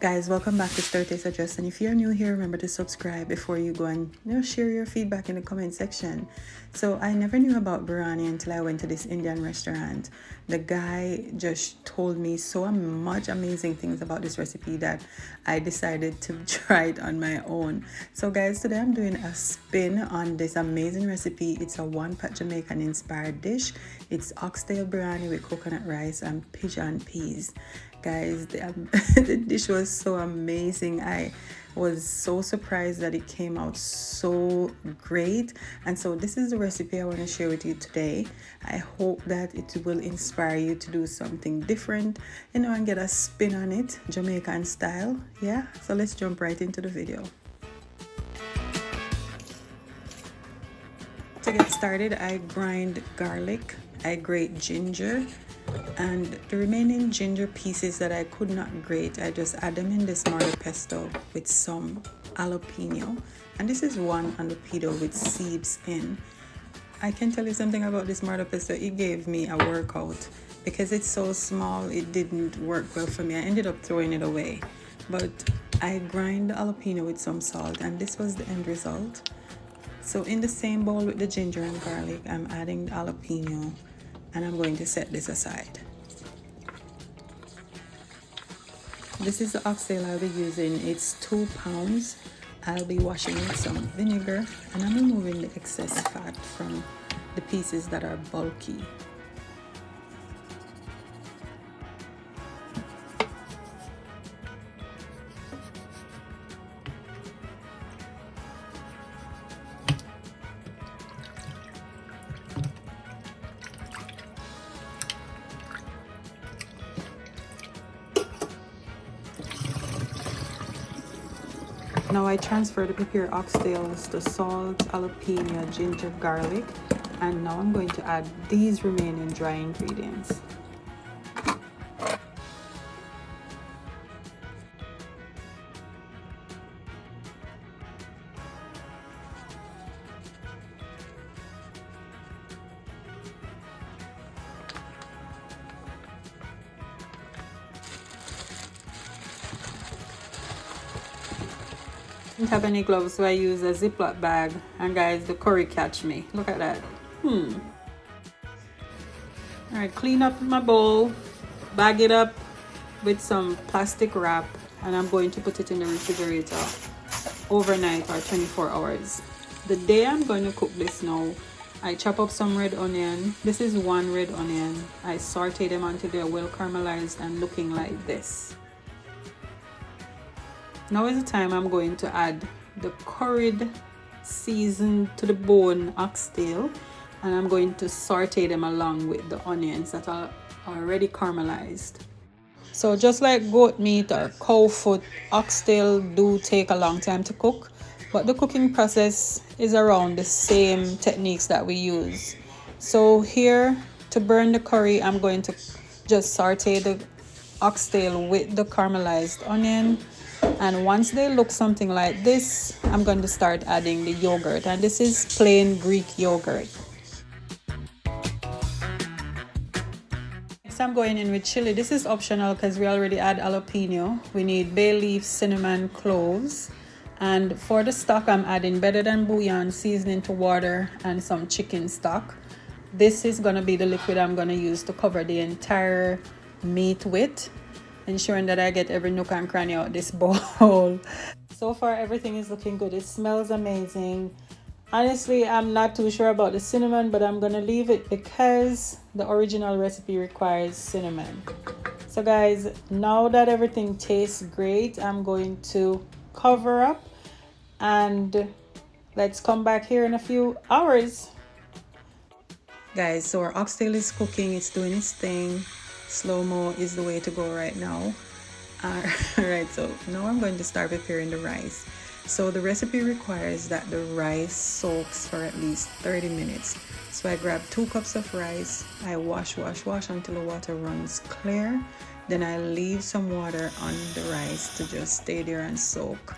Guys, welcome back to Stir Taste Address, and if you're new here, remember to subscribe before you go and share your feedback in the comment section. So I never knew about biryani until I went to this Indian restaurant. The guy just told me so much amazing things about this recipe that I decided to try it on my own. So guys, today I'm doing a spin on this amazing recipe. It's a one-pot Jamaican-inspired dish. It's oxtail biryani with coconut rice and pigeon peas. Guys, the dish was so amazing. I was so surprised that it came out so great, and so this is the recipe I want to share with you today. I hope that it will inspire you to do something different, and get a spin on it, Jamaican style. Yeah, so let's jump right into the video. To get started, I grind garlic, I grate ginger, and the remaining ginger pieces that I could not grate, I just add them in this mortar pesto with some jalapeno, and this is one jalapeno with seeds in. I can tell you something about this mortar pesto. It gave me a workout because it's so small. It didn't work well for me. I ended up throwing it away, but I grind the jalapeno with some salt, and this was the end result. So in the same bowl with the ginger and garlic, I'm adding the jalapeno, and I'm going to set this aside. This is the oxtail I'll be using. It's 2 pounds. I'll be washing it with some vinegar, and I'm removing the excess fat from the pieces that are bulky. Now I transfer the prepared oxtails, the salt, jalapeno, ginger, garlic, and now I'm going to add these remaining dry ingredients. Didn't have any gloves, so I use a Ziploc bag, and guys, the curry catch me. Look at that. All right, clean up my bowl, bag it up with some plastic wrap, and I'm going to put it in the refrigerator overnight or 24 hours. The day I'm going to cook this now, I chop up some red onion. This is 1 red onion. I saute them until they're well caramelized and looking like this. Now is the time I'm going to add the curried, seasoned to the bone oxtail, and I'm going to saute them along with the onions that are already caramelized. So just like goat meat or cow foot, oxtail do take a long time to cook, but the cooking process is around the same techniques that we use. So here, to burn the curry, I'm going to just saute the oxtail with the caramelized onion. And once they look something like this, I'm going to start adding the yogurt, and this is plain Greek yogurt. Next, I'm going in with chili. This is optional because we already add jalapeno. We need bay leaf, cinnamon, cloves, and for the stock, I'm adding better than bouillon seasoning to water and some chicken stock. This is going to be the liquid I'm going to use to cover the entire meat with, ensuring that I get every nook and cranny out this bowl. So far, everything is looking good. It smells amazing. Honestly, I'm not too sure about the cinnamon, but I'm gonna leave it because the original recipe requires cinnamon. So guys, now that everything tastes great, I'm going to cover up, and let's come back here in a few hours. Guys, so our oxtail is cooking. It's doing its thing. Slow-mo is the way to go right now. Alright, so now I'm going to start preparing the rice. So the recipe requires that the rice soaks for at least 30 minutes. So I grab 2 cups of rice. I wash until the water runs clear. Then I leave some water on the rice to just stay there and soak.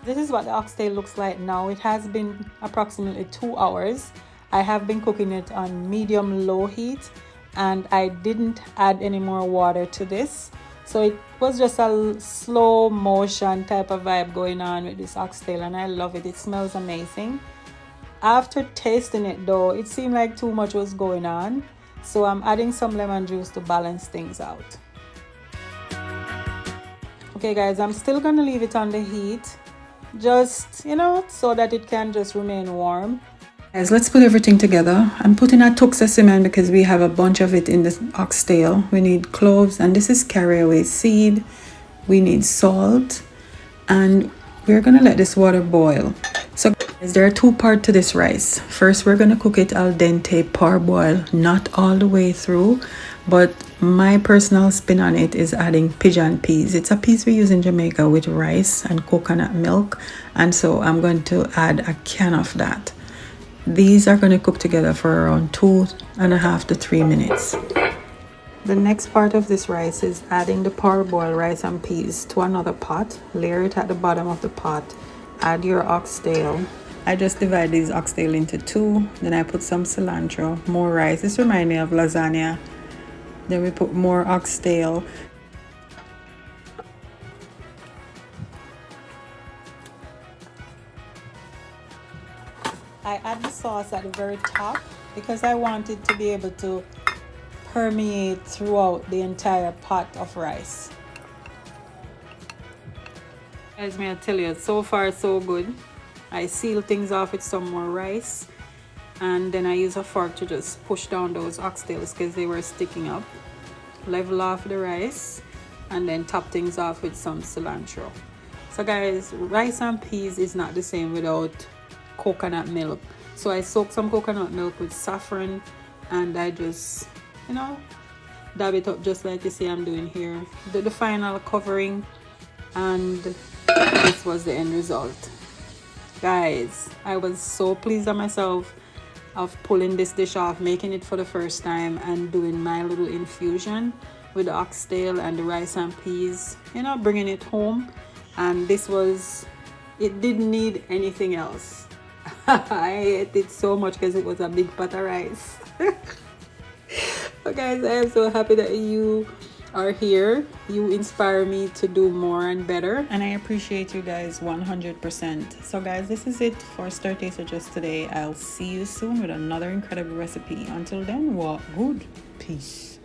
This is what the oxtail looks like now. It has been approximately 2 hours. I have been cooking it on medium-low heat, and I didn't add any more water to this. So it was just a slow motion type of vibe going on with this oxtail, and I love it. It smells amazing. After tasting it though, it seemed like too much was going on, so I'm adding some lemon juice to balance things out. Okay guys, I'm still gonna leave it on the heat, just so that it can just remain warm. Guys, let's put everything together. I'm putting a tux of Simone because we have a bunch of it in this oxtail. We need cloves, and this is caraway seed. We need salt, and we're gonna let this water boil. So guys, there are two parts to this rice. First, we're gonna cook it al dente, parboil, not all the way through, but my personal spin on it is adding pigeon peas. It's a peas we use in Jamaica with rice and coconut milk, and so I'm going to add a can of that. These are going to cook together for around 2.5 to 3 minutes. The next part of this rice is adding the parboiled rice and peas to another pot. Layer it at the bottom of the pot. Add your oxtail. I just divide these oxtail into two. Then I put some cilantro, more rice. This reminds me of lasagna. Then we put more oxtail. I add the sauce at the very top because I want it to be able to permeate throughout the entire pot of rice. Guys, may I tell you, so far so good. I seal things off with some more rice, and then I use a fork to just push down those oxtails because they were sticking up. Level off the rice and then top things off with some cilantro. So guys, rice and peas is not the same without coconut milk. So I soak some coconut milk with saffron, and I just dab it up just like you see I'm doing here. Do the final covering, and this was the end result. Guys, I was so pleased with myself of pulling this dish off, making it for the first time, and doing my little infusion with the oxtail and the rice and peas, bringing it home. And it didn't need anything else. I ate it so much because it was a big pot of rice. But guys, I am so happy that you are here. You inspire me to do more and better, and I appreciate you guys 100%. So guys, this is it for Stir Taster just today. I'll see you soon with another incredible recipe. Until then, walk good. Peace.